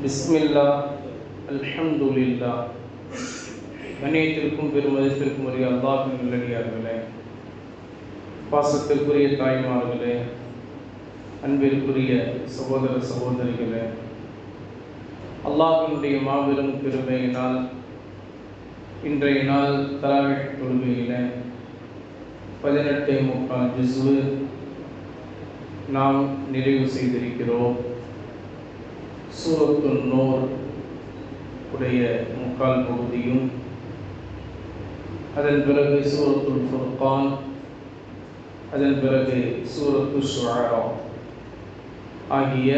பிஸ்மில்லா அல்ஹம்துலில்லா. கண்ணியத்திற்கும் பெருமதிப்பிற்கும் உரிய அல்லாஹ்வின் நல்லடியார்களே, பாசத்திற்குரிய தாய்மார்களே, அன்பிற்குரிய சகோதர சகோதரிகளே, அல்லாஹ்வினுடைய மாபெரும் கிருபையினால் இன்றைய நாள் தராவீஹ் தொழுகையில 18 ஜுஸ்வு நாம் நிறைவு செய்திருக்கிறோம். சூரத்துன் நூர் உடைய முக்கால் பகுதியும், அதன் பிறகு சூரத்துல் ஃபுர்கான், அதன் பிறகு சூரத்து ஷுஆரா ஆகிய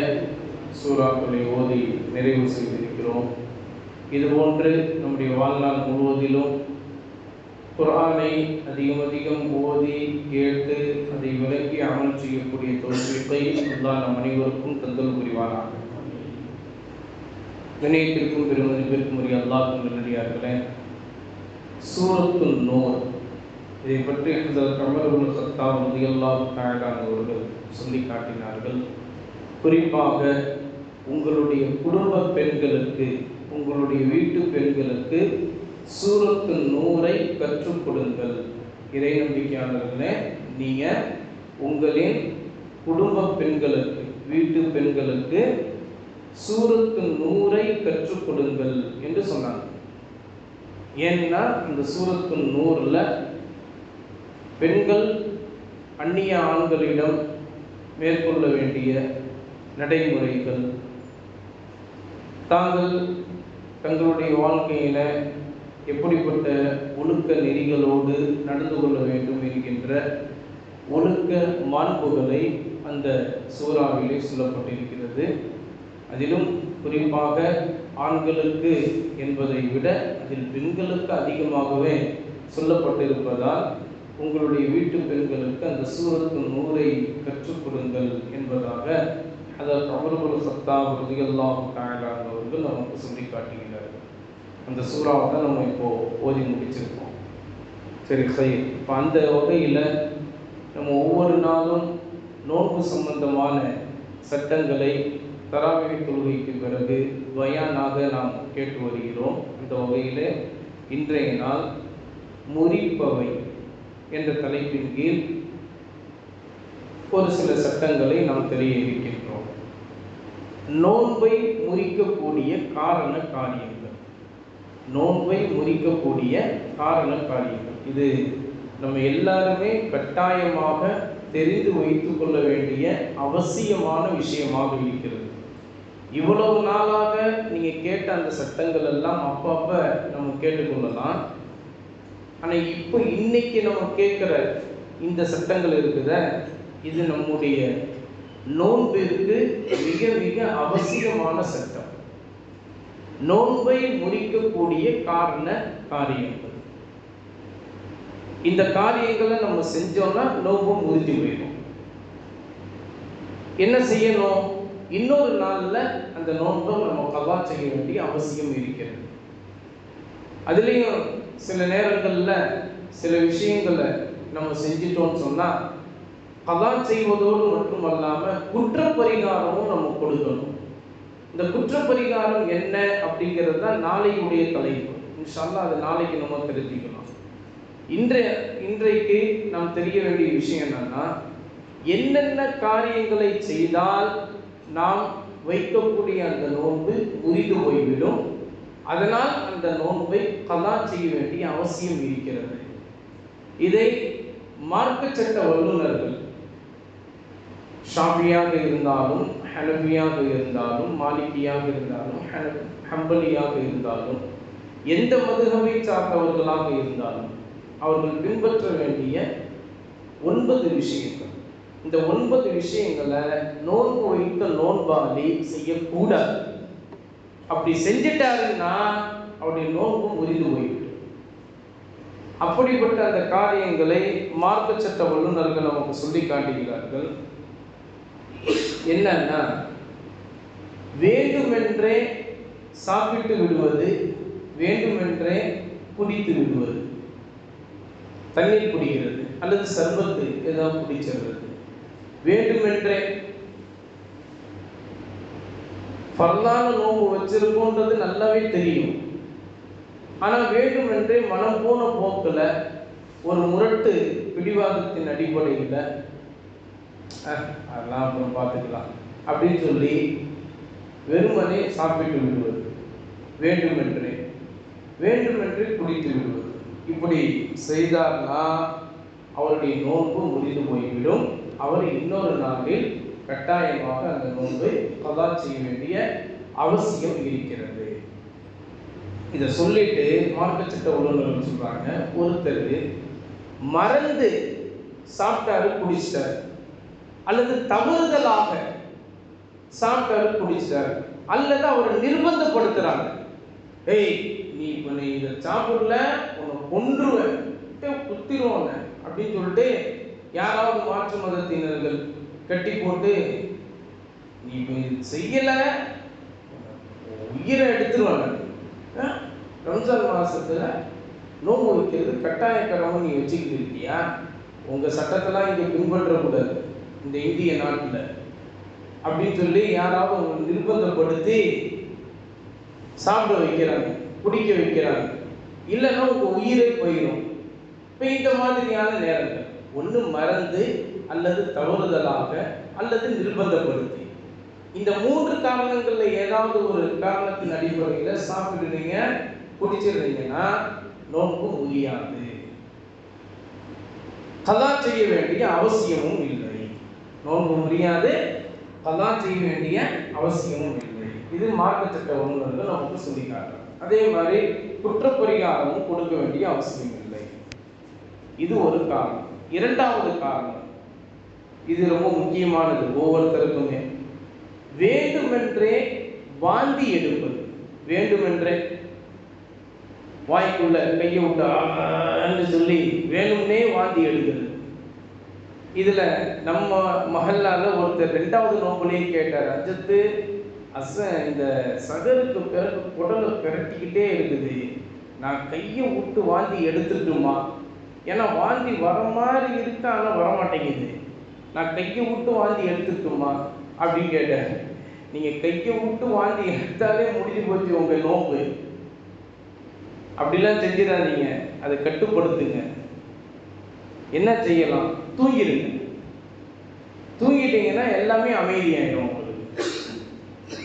சூறாக்களை ஓதி நிறைவு செய்திருக்கிறோம். இதுபோன்று நம்முடைய வாழ்நாள் முழுவதிலும் குர்ஆனை அதிகம் ஓதி கேட்டு அதை விளங்கி அமல் செய்யக்கூடிய தௌஃபீகை அல்லாஹ் நம் அனைவருக்கும் தந்தல் புரிவானாக. கண்ணியத்திற்கும் பெருமதிப்பிற்கும் உரிய அல்லாஹ்வின் நல்லடியார்களே, சூரத்துன் நூர் இதை பற்றி ஹஜ்ரத் உமர் இப்னு கத்தாப் ரலியல்லாஹு தஆலா அவர்கள் சொல்லி காட்டினார்கள். குறிப்பாக உங்களுடைய குடும்ப பெண்களுக்கு, உங்களுடைய வீட்டு பெண்களுக்கு சூரத்துன் நூரை கற்றுக் கொடுங்கள். இறை நம்பிக்கையாளர்களே, நீங்கள் உங்களின் குடும்ப பெண்களுக்கு, வீட்டு பெண்களுக்கு சூரத்துன் நூரை கற்றுக் கொடுங்கள் என்று சொன்னாங்க. ஏன்னா இந்த சூரத்துன் நூரில் பெண்கள் அந்நிய ஆண்களிடம் மேற்கொள்ள வேண்டிய நடைமுறைகள், தங்களுடைய வாழ்க்கையில் எப்படிப்பட்ட ஒழுக்க நெறிகளோடு நடந்து கொள்ள வேண்டும் என்கின்ற ஒழுக்க மாண்புகளை அந்த சூறாவிலே சொல்லப்பட்டிருக்கிறது. அதிலும் குறிப்பாக ஆண்களுக்கு என்பதை விட அதில் பெண்களுக்கு அதிகமாகவே சொல்லப்பட்டிருப்பதால் உங்களுடைய வீட்டு பெண்களுக்கு அந்த சூரத்துன் நூரை கற்றுக் கொடுங்கள் என்பதாக ஹஜ்ரத் உமர் இப்னு கத்தாப் ரலியல்லாஹு தஆலா அவர்கள் நமக்கு சொல்லி காட்டுகிறார்கள். அந்த சூறாவை தான் நம்ம இப்போது ஓதி முடிச்சிருக்கோம். சரி, இப்போ அந்த வகையில் நம்ம ஒவ்வொரு நாளும் நோன்பு சம்பந்தமான சட்டங்களை தராவீஹ் தொழுகைக்கு பிறகு பயானாக நாம் கேட்டு வருகிறோம். அந்த வகையில் இன்றைய நாள் முறிப்பவை என்ற தலைப்பின் கீழ் ஒரு சில சட்டங்களை நாம் தெரிய இருக்கின்றோம். நோன்பை முறிக்கக்கூடிய காரண காரியங்கள், நோன்பை முறிக்கக்கூடிய காரண காரியங்கள், இது நம்ம எல்லாருமே கட்டாயமாக தெரிந்து வைத்து கொள்ள வேண்டிய அவசியமான விஷயமாக இருக்கிறது. இவ்வளவு நாளாக நீங்கள் கேட்ட அந்த சட்டங்கள் எல்லாம் அப்பப்போ நம்ம கேட்டுக்கொள்ளலாம். ஆனால் இப்போ இன்னைக்கு நம்ம கேட்குற இந்த சட்டங்கள் இருக்குத, இது நம்முடைய நோன்பிற்கு மிக மிக அவசியமான சட்டம். நோன்பை முறிக்கக்கூடிய காரண காரியங்கள், இந்த காரியங்களை நம்ம செஞ்சோம்னா நோன்பு முறிஞ்சு போயிடும். என்ன செய்யணும்? இன்னொரு நாளில் அந்த நோன்பை நம்ம கலா செய்ய வேண்டிய அவசியம் இருக்கிறது. அதுலேயும் சில நேரங்களில் சில விஷயங்களை நம்ம செஞ்சிட்டோம்னு சொன்னால் கலா செய்வதோடு மட்டுமல்லாமல் குற்றப்பரிகாரமும் நம்ம கொடுக்கணும். இந்த குற்றப்பரிகாரம் என்ன அப்படிங்கிறது தான் நாளையுடைய தலைப்பு. இன்ஷா அல்லாஹ் அது நாளைக்கு நம்ம தெரிஞ்சுக்கலாம். இன்றைக்கு நாம் தெரிய வேண்டிய விஷயம் என்னன்னா, என்னென்ன காரியங்களை செய்தால் நாம் வைக்கக்கூடிய அந்த நோன்பு முறிந்து போய்விடும், அதனால் அந்த நோன்பை கலா செய்ய வேண்டிய அவசியம் இருக்கிறது. இதை மார்க்க சட்ட வல்லுநர்கள், ஷாஃபியாக இருந்தாலும், ஹனஃபியாக இருந்தாலும், மாலிகியாக இருந்தாலும், ஹம்பலியாக இருந்தாலும், எந்த மதுஹபை சார்ந்தவர்களாக இருந்தாலும் அவர்கள் பின்பற்ற வேண்டிய 9 விஷயங்கள். இந்த 9 விஷயங்களை நோன்பு வைத்த நோன்பாளி செய்யக்கூடாது. அப்படி செஞ்சிட்டாருன்னா அவருடைய நோன்பு முறிந்து போய்விடும். அப்படிப்பட்ட அந்த காரியங்களை மார்க்க சட்ட வல்லுநர்கள் நமக்கு சொல்லி காட்டுகிறார்கள். என்னன்னா, வேண்டுமென்றே சாப்பிட்டு விடுவது, வேண்டுமென்றே குடித்து விடுவது, தண்ணீர் குடிக்கிறது அல்லது சர்பத்து ஏதாவது குடிச்சிடுறது, வேண்டுமென்றே ஃபர்லான நோன்பு வச்சிருக்கோன்றது நல்லாவே தெரியும். ஆனால் வேண்டுமென்றே மனம் போன போக்கில் ஒரு முரட்டு பிடிவாதத்தின் அடிப்படையில் அதெல்லாம் அப்புறம் பார்த்துக்கலாம் அப்படின்னு சொல்லி வெறுமனே சாப்பிட்டு விடுவது, வேண்டுமென்றே குடித்து விடுவது. இப்படி செய்தார்னா அவருடைய நோன்பு முடிந்து போய்விடும். அவர் இன்னொரு நாளில் கட்டாயமாக அந்த நோன்பை கதா செய்ய வேண்டிய அவசியம் இருக்கிறது. இதை சொல்லிட்டு மார்க்க சட்ட வல்லுநர்கள் சொல்றாங்க, ஒருத்தர் மறந்து சாப்பிட்டாரு குடிச்சிட்டாரு, அல்லது தவறுதலாக சாப்பிட்டாரு குடிச்சிட்டாரு, அல்லது அவரை நிர்பந்தப்படுத்துறாங்க, ஏய் நீ இப்போ நீ இதை சாப்பிடல உன்னை கொன்றுவேன் குத்திடுவாங்க அப்படின்னு சொல்லிட்டு யாராவது மாற்று மதத்தினர்கள் கட்டி போட்டு நீ இப்போ இது செய்யலை உயிரை எடுத்துருவாங்க. ரம்ஜான் மாசத்துல நோன்பு வைக்கிறது கட்டாயக்கரமாக நீ வச்சுக்கிட்டு இருக்கியா? உங்கள் சட்டத்தெல்லாம் இங்கே பின்பற்றக்கூடாது இந்த இந்திய நாட்டில் அப்படின்னு சொல்லி யாராவது அவங்க நிர்பந்தப்படுத்தி சாப்பிட வைக்கிறாங்க, குடிக்க வைக்கிறாங்க, இல்லைன்னா உங்கள் உயிரே போயிடும். இப்போ இந்த மாதிரியான நேரங்கள் ஒன்று மறந்து அல்லது தவறுதலாக அல்லது நிர்பந்தப்படுத்தி, இந்த மூன்று காரணங்களில் ஏதாவது ஒரு காரணத்தின் அடிப்படையில் சாப்பிடுறீங்க குடிச்சிடுறீங்கன்னா நோன்பு முடியாது, கதா செய்ய வேண்டிய அவசியமும் இல்லை. நோன்பு முடியாது, கதா செய்ய வேண்டிய அவசியமும் இல்லை. இது மார்க்க சட்ட வல்லுநர்கள் நமக்கு சொல்லிக்காட்டுறாங்க. அதே மாதிரி குற்றப்பரிகாரமும் கொடுக்க வேண்டிய அவசியம் இல்லை. இது ஒரு காரணம். இரண்டாவது காரணம், இது ரொம்ப முக்கியமானது ஒவ்வொருத்தருக்குமே, வேண்டுமென்றே வாந்தி எடுப்பது. வேண்டுமென்றே வாய்க்குள்ள கையை விட்டு சொல்லி வேணும்னே வாந்தி எடுக்கிறது. இதுல நம்ம மஹல்லால ஒருத்தர் 2வது நோம்புலேயே கேட்டார், அஜத்து இந்த சகருக்கு பிறகு குடலை பிரட்டிக்கிட்டே இருக்குது, நான் கையை விட்டு வாந்தி எடுத்துட்டுமா? ஏன்னா வாந்தி வர மாதிரி இருக்கு ஆனால் வரமாட்டேங்குது, நான் கையை விட்டு வாந்தி எடுத்துட்டுமா அப்படின்னு கேட்டேன். நீங்கள் கையை விட்டு வாந்தி எடுத்தாலே முடிஞ்சு போச்சு உங்கள் நோம்பு. அப்படிலாம் செஞ்சிடாதீங்க, அதை கட்டுப்படுத்துங்க. என்ன செய்யலாம்? தூங்கிடுங்க. தூங்கிட்டீங்கன்னா எல்லாமே அமைதியாயிடும் உங்களுக்கு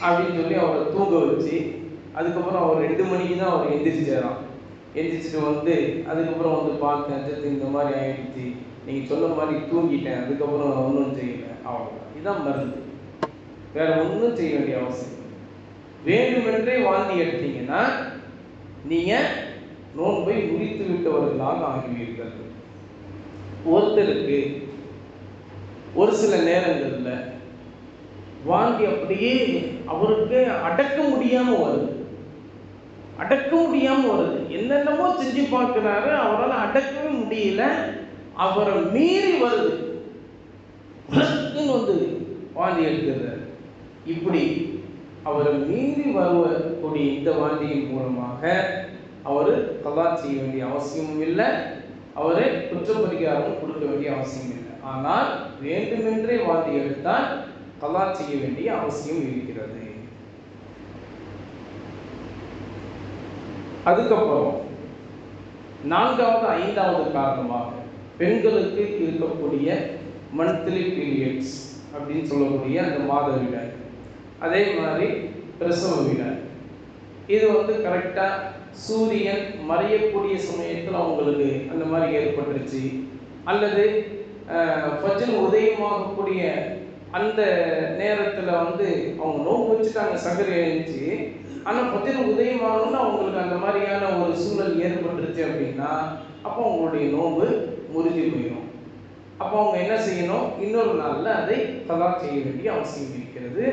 அப்படின்னு சொல்லி அவரை தூங்க வச்சு, அதுக்கப்புறம் அவர் 2 மணிக்கு தான் அவர் எந்திரிச்சாராம். எந்திரிச்சிட்டு வந்து அதுக்கப்புறம் வந்து பார்த்தேன், இந்த மாதிரி ஆயிடுச்சு, நீங்கள் சொன்ன மாதிரி தூங்கிட்டேன், அதுக்கப்புறம் ஒன்றும் செய்யலை, அவ்வளோதான். இதுதான் மருந்து, வேற ஒன்றும் செய்ய வேண்டிய அவசியம். வேண்டுமென்றே வாந்தி எடுத்தீங்கன்னா நீங்க நோன்பை முறித்து விட்டவர்களாக ஆகுவீர்கள். ஒருத்தருக்கு ஒரு சில நேரங்கள்ல வாந்தி அப்படியே அவருக்கு அடக்க முடியாம வருது, என்னென்னமோ செஞ்சு பார்க்கிறாரு, அவரால் அடக்கவே முடியல, அவரை மீறி வருது, வந்து வாந்தி எடுக்கிறார். இப்படி அவரை மீறி வரக்கூடிய இந்த வாந்தியின் மூலமாக அவர் கலா செய்ய வேண்டிய அவசியமும் இல்லை, அவரை குற்றப்பரிகாரமும் கொடுக்க வேண்டிய அவசியம் இல்லை. ஆனால் வேண்டுமென்றே வாந்தி எடுத்தால் கலா செய்ய வேண்டிய அவசியம் இருக்கிறது. அதுக்கப்புறம் 4வது 5வது காரணமாக பெண்களுக்கு இருக்கக்கூடிய மந்த்லி பீரியட்ஸ் அப்படின்னு சொல்லக்கூடிய அந்த மாதவிடாய், அதே மாதிரி பிரசவ விடாய். இது வந்து கரெக்டாக சூரியன் மறையக்கூடிய சமயத்தில் அவங்களுக்கு அந்த மாதிரி ஏற்பட்டுருச்சு, அல்லது ஃபஜ்ர் உதயமாகக்கூடிய அந்த நேரத்தில் வந்து அவங்க நோன்பு வச்சுட்டாங்க, சகர் எழுந்துச்சு, ஆனால் ஃபஜ்ர் உதயமாகணும்னு அவங்களுக்கு அந்த மாதிரியான ஒரு சூழல் ஏற்பட்டுருச்சு அப்படின்னா அப்போ அவங்களுடைய நோன்பு முறிஞ்சு போயிடும். அப்போ அவங்க என்ன செய்யணும்? இன்னொரு நாளில் அதை கலா செய்ய வேண்டிய அவசியம் இருக்கிறது.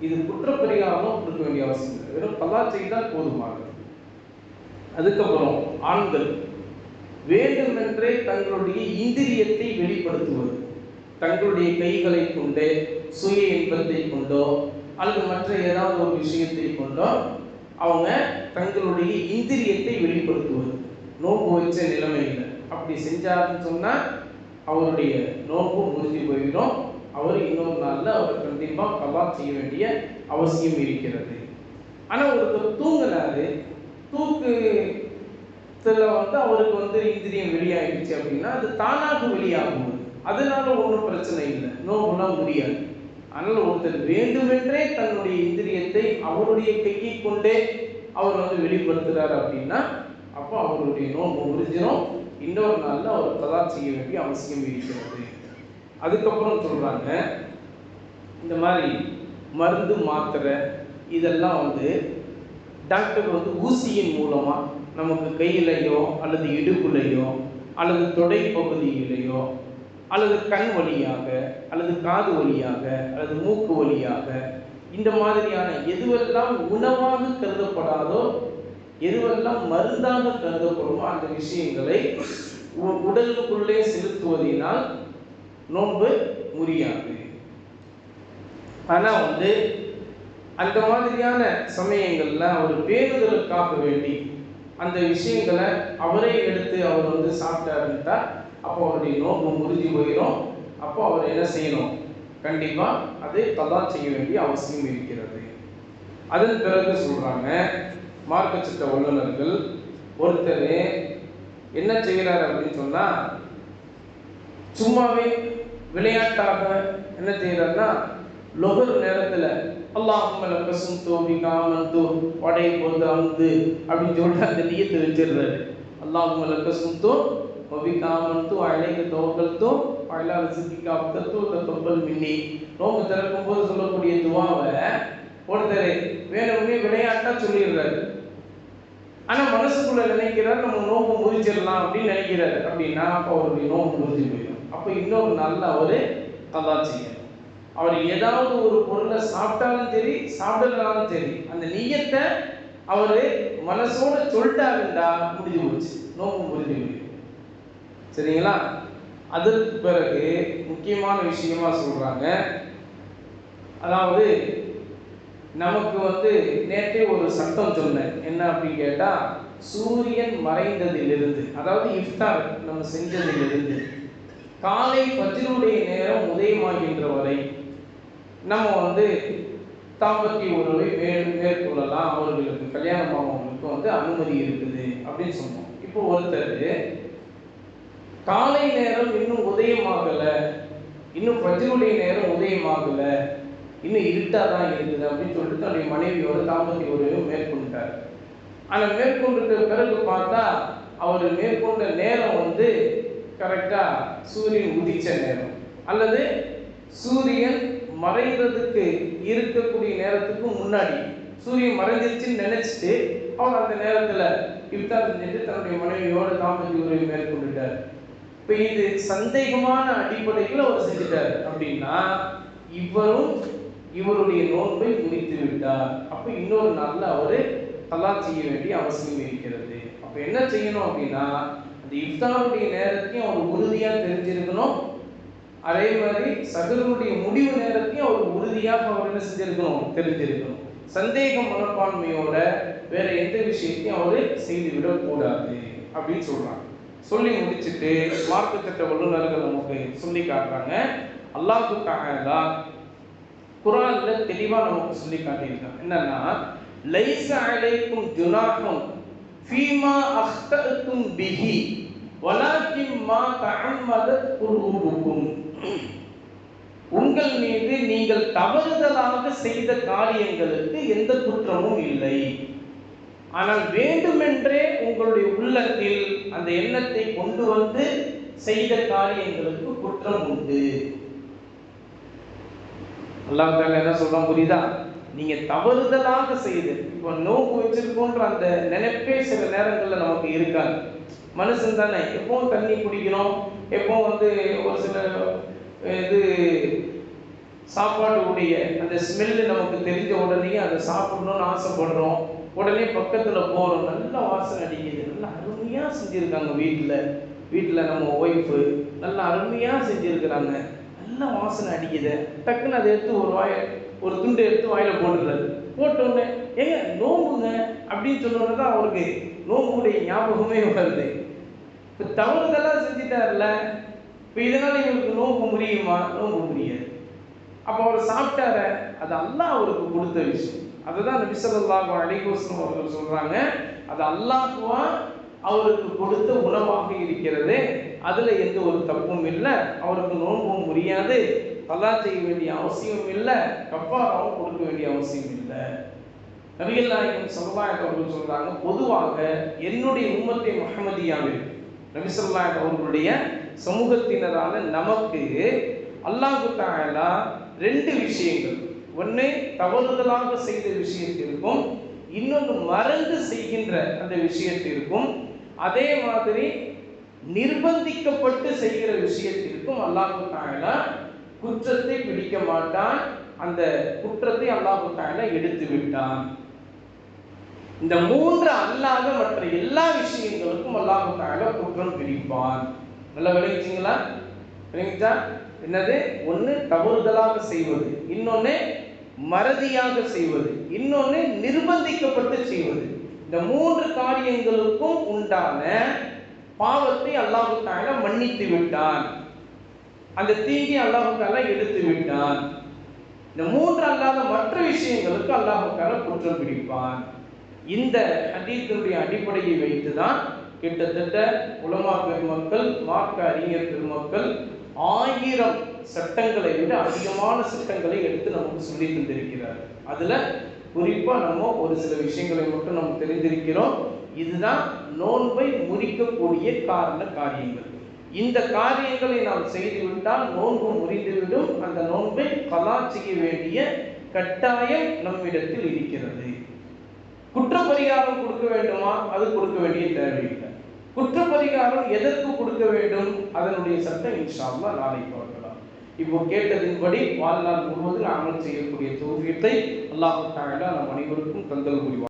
இது குற்றப்பரிகாரமும் கொடுக்க வேண்டிய அவசியம் இல்லை, வெறும் கலா செய்தால் போதுமானது. அதுக்கப்புறம் ஆண்கள் வேண்டுமென்றே தங்களுடைய இந்திரியத்தை வெளிப்படுத்துவது, தங்களுடைய கைகளை கொண்டே சுய இன்பத்தை கொண்டோ அல்லது மற்ற ஏதாவது ஒரு விஷயத்தை கொண்டோ அவங்க தங்களுடைய இந்திரியத்தை வெளிப்படுத்துவது நோன்பு வச்ச நிலைமையில். அப்படி செஞ்சாருன்னு சொன்னால் அவருடைய நோன்பு முறிஞ்சு போயிடும், அவர் இன்னொரு நாளில் அவர் கண்டிப்பாக கலா செய்ய வேண்டிய அவசியம் இருக்கிறது. ஆனால் ஒருத்தர் தூங்கினாரு, தூக்கத்தில் அவருக்கு இந்திரியம் வெளியாகிடுச்சு அப்படின்னா அது தானாக வெளியாகும், அதனால ஒன்றும் பிரச்சனை இல்லை, நோம்புலாம் முடியாது. ஆனால் ஒருத்தர் வேண்டுமென்றே தன்னுடைய இந்திரியத்தை அவருடைய கையை கொண்டே அவர் வெளிப்படுத்துகிறார் அப்படின்னா அப்போ அவருடைய நோம்பு முறிஞ்சிடும், இன்னொரு நாளில் அவர் கலா செய்ய வேண்டிய அவசியம் இருக்கிறது. அதுக்கப்புறம் சொல்கிறாங்க, இந்த மாதிரி மருந்து மாத்திரை இதெல்லாம் டாக்டர் ஊசியின் மூலமாக நமக்கு கையிலையோ அல்லது இடுப்புலையோ அல்லது தொடை பகுதியிலையோ அல்லது கண் வழியாக அல்லது காது வழியாக அல்லது மூக்கு வழியாக இந்த மாதிரியான எதுவெல்லாம் உணவாக கருதப்படாதோ எதுவெல்லாம் மருந்தாக கருதப்படுமோ அந்த விஷயங்களை உடலுக்குள்ளே செலுத்துவதனால் நோன்பு முறியாது. ஆனால் அந்த மாதிரியான சமயங்களில் அவர் பேணுதலுக்காக வேண்டி அந்த விஷயங்களை அவரே எடுத்து அவர் சாப்பிட்டாருன்ட்டா அப்போ அவருடைய நோன்பு முறிஞ்சு போயிடும். அப்போ அவர் என்ன செய்யணும், கண்டிப்பாக அதை கலா செய்ய வேண்டிய அவசியம் இருக்கிறது. அதன் பிறகு சொல்கிறாங்க, மார்க்க சட்ட வல்லுநர்கள் ஒருத்தர் என்ன செய்கிறார் அப்படின்னு சொன்னால், சும்மாவே விளையாட்டாக என்ன செய்கிறாருன்னா லொகர் நேரத்தில் அல்லாஹும்ம லக்க சும்து பிக ஆமன்து வடை போது அமுது அப்படின்னு சொல்லிட்டு அந்த நியத்தை வச்சிடுறாரு. அல்லாஹும்ம லக்க சும்து பிக ஆமன்து அலைக தவக்கல்து அலா ரிஸ்கிக அப்தது தகப்பல் மின்னி. நோம்பு திறக்கும் போது சொல்லக்கூடிய துவாவை ஒருத்தர் வேணும்னே விளையாட்டாக சொல்லிடுறாரு. ஆனால் மனசுக்குள்ள நினைக்கிறார் நம்ம நோம்பு முறிச்சிடலாம் அப்படின்னு நினைக்கிறாரு. அப்படின்னா அப்போ அவருடைய நோம்பு முறிஞ்சு போயிடும். அப்போ இன்னொரு நாளில் அவர் கலா செய்யணும். அவர் ஏதாவது ஒரு பொருளை சாப்பிட்டாலும் சரி சாப்பிடலாலும் சரி அந்த நியத்தை அவர் மனசோட சொல்லிட்டாருண்டா முடிஞ்சு போச்சு, நோம்பு முடிஞ்சு போயிடும். சரிங்களா? அதற்கு பிறகு முக்கியமான விஷயமா சொல்றாங்க, அதாவது நமக்கு நேற்றே ஒரு சட்டம் சொன்னேன், என்ன அப்படின்னு கேட்டா சூரியன் மறைந்ததிலிருந்து, அதாவது இஃப்தார் நம்ம செஞ்சதிலிருந்து காலை ஃபஜ்ருடைய நேரம் உதயமாகின்ற வரை நம்ம தாம்பத்திய உறவை மேற்கொள்ளலாம், அவர்களுக்கு கல்யாணம் ஆனவங்களுக்கு அனுமதி இருக்குது அப்படின்னு சொன்னோம். இப்போ ஒருத்தர் காலை நேரம் இன்னும் உதயமாகலை, இன்னும் ஃபஜ்ருடைய நேரம் உதயமாகலை, இன்னும் இருட்டாக தான் இருக்குது அப்படின்னு சொல்லிட்டு தன்னுடைய மனைவியோட தாம்பத்திய உறவை மேற்கொண்டார். ஆனால் மேற்கொண்ட பிறகு பார்த்தா அவர் மேற்கொண்ட நேரம் கரெக்டாக சூரியன் உதிச்ச நேரம் அல்லது சூரியன் மறைந்ததுக்கு இருக்கக்கூடிய நேரத்துக்கு முன்னாடி சூரியன் மறைஞ்சிருச்சுன்னு நினைச்சிட்டு அவர் அந்த நேரத்தில் இஃப்தார் செஞ்சுட்டு தன்னுடைய மனைவியோட தாம்பத்திய உறவை மேற்கொண்டுட்டார். இப்போ இது சந்தேகமான அடிப்படையில் அவர் செஞ்சுட்டார் அப்படின்னா இவரும் இவருடைய நோன்பை முடித்து விட்டார். அப்போ இன்னொரு நாளில் அவர் கலா செய்ய வேண்டிய அவசியம் இருக்கிறது. அப்போ என்ன செய்யணும் அப்படின்னா அந்த இஃப்தாருடைய நேரத்தையும் அவர் உறுதியாக தெரிஞ்சிருக்கணும், அதே மாதிரி சகருடைய முடிவு நேரத்தையும் அவர் உறுதியாக அவர் என்ன செஞ்சிருக்கணும், தெரிஞ்சிருக்கணும். சந்தேக மனப்பான்மையோட வேற எந்த விஷயத்தையும் அவர் செய்துவிடக்கூடாது அப்படின்னு சொல்றாங்க. சொல்லி முடிச்சுட்டு மார்க்க சட்ட வல்லுநர்கள் நமக்கு சொல்லி காட்டுறாங்க, அல்லாஹ் தஆலா குர்ஆன்ல தெளிவா நமக்கு சொல்லி காட்டியிருக்காங்க. என்னன்னா லைஸ அலைக்கும் ஜுனாஹுன் ஃபீமா அக்தஅதும் பிஹி வலாக்கின் மா தஅம்மதத் குலூபுக்கும். உங்கள் மீது நீங்கள் தவறுதலாக செய்த காரியங்களுக்கு எந்த குற்றமும் இல்லை, ஆனால் வேண்டுமென்றே உங்களுடைய உள்ளத்தில் அந்த எண்ணத்தை கொண்டு வந்து செய்த காரியங்களுக்கு குற்றம் உண்டு. அல்லாஹ் தஆலா என்ன சொல்றான் புரியுதா? நீங்க தவறுதலாக செய்து, இப்போ நோன்பு வச்சிருக்கோன்ற அந்த நினைப்பே சில நேரங்களில் நமக்கு இருக்காது. மனுஷன் தானே, எப்பவும் தண்ணி குடிக்கணும், எப்போ ஒரு சில இது சாப்பாடுடைய அந்த ஸ்மெல்லு நமக்கு தெரிஞ்ச உடனே அதை சாப்பிடணும்னு ஆசைப்படுறோம். உடனே பக்கத்தில் போகிறோம், நல்லா வாசனை அடிக்குது, நல்லா அருமையாக செஞ்சுருக்காங்க வீட்டில் நம்ம ஒய்ஃபு நல்லா அருமையாக செஞ்சுருக்கிறாங்க, நல்லா வாசனை அடிக்குது, டக்குன்னு அதை எடுத்து ஒரு துண்டு எடுத்து வாயில் போட்டுடுறது. போட்டோடனே ஏங்க நோம்புங்க அப்படின்னு சொன்னோன்னு தான் அவருக்கு நோம்புடைய ஞாபகமே வருது. இப்போ தவறுதெல்லாம் செஞ்சுட்டார்ல, இப்போ இதனால் இவருக்கு நோம்பு முடியுமா? நோம்பு முடியாது. அப்போ அவர் சாப்பிட்டார, அது அல்லாஹ் அவருக்கு கொடுத்த விஷயம். அதுதான் நபி ஸல்லல்லாஹு அலைஹி வஸல்லம் அவர்கள் சொல்றாங்க, அது அல்லாஹ்வா அவருக்கு கொடுத்த உணவாக இருக்கிறது, அதுல எந்த ஒரு தப்பும் இல்லை, அவருக்கு நோன்பும் முடியாது, கலா செய்ய வேண்டிய அவசியம் இல்லை, கஃபாராவும் கொடுக்க வேண்டிய அவசியம் இல்லை. நபிகள் நாயகம் ஸல்லல்லாஹு அலைஹி அவர்கள் சொல்றாங்க, பொதுவாக என்னுடைய உம்மத்தை முஹம்மதியாவில் நபி ஸல்லல்லாஹு அலைஹி அவர்களுடைய சமூகத்தினரான நமக்கு அல்லாஹ் தஆலா ரெண்டு விஷயங்கள், ஒன்று தவறுதலாக செய்த விஷயத்திற்கும், இன்னொன்று மறந்து செய்கின்ற அந்த விஷயத்திற்கும், அதே மாதிரி நிர்பந்திக்கப்பட்டு செய்கிற விஷயத்திற்கும் அல்லாஹ் தஆலா குற்றத்தை பிடிக்க மாட்டான், அந்த குற்றத்தை அல்லாஹ் தஆலா எடுத்து விட்டான். இந்த மூன்று அல்லாத மற்ற எல்லா விஷயங்களுக்கும் அல்லாஹ் தஆலா குற்றம் பிடிப்பான். நல்லா விளங்கிட்டீங்களா? விளங்கிட்டா? என்னது? ஒன்று தவறுதலாக செய்வது, இன்னொன்று மறதியாக செய்வது, இன்னொன்று நிர்பந்திக்கப்பட்டு செய்வது. இந்த மூன்று காரியங்களுக்கும் உண்டான பாவத்தை அல்லாஹ் தஆலா மன்னித்து விட்டான், அந்த தீங்கை அல்லாஹ் தஆலா எடுத்து விட்டான். இந்த மூன்று அல்லாத மற்ற விஷயங்களுக்கு அல்லாஹ் தஆலா குற்றம் பிடிப்பான். இந்த ஹதீஸுடைய அடிப்படையை வைத்துதான் கிட்டத்தட்ட உலமா பெருமக்கள், மார்க்க அறிஞர் பெருமக்கள் 1000 சட்டங்களை விட அதிகமான சட்டங்களை எடுத்து நமக்கு சொல்லி தந்திருக்கிறார். அதுல குறிப்பா நம்ம ஒரு சில விஷயங்களை மட்டும் நம்ம தெரிந்திருக்கிறோம். இதுதான் நோன்பை முறிக்கக்கூடிய காரியங்கள். இந்த காரியங்களை நாம் செய்துவிட்டால் நோன்பு முறிந்துவிடும். அந்த நோன்பை கலா செய்ய வேண்டிய கட்டாயம் நம்மிடத்தில் இருக்கிறது. குற்றப்பரிகாரம் கொடுக்க வேண்டுமா? அது கொடுக்க வேண்டிய தேவையில்லை. குற்றப்பரிகாரம் எதற்கு கொடுக்க வேண்டும்? அதனுடைய சட்டம் இன்ஷா அல்லாஹ் நாளை பார்க்கலாம். இப்போ கேட்டதின்படி வாழ்நாள் முழுவதும் அமல் செய்யக்கூடிய தௌஃபீத்தை அல்லாஹ் தஆலா நம் அனைவருக்கும் தந்தல் புரிவார்.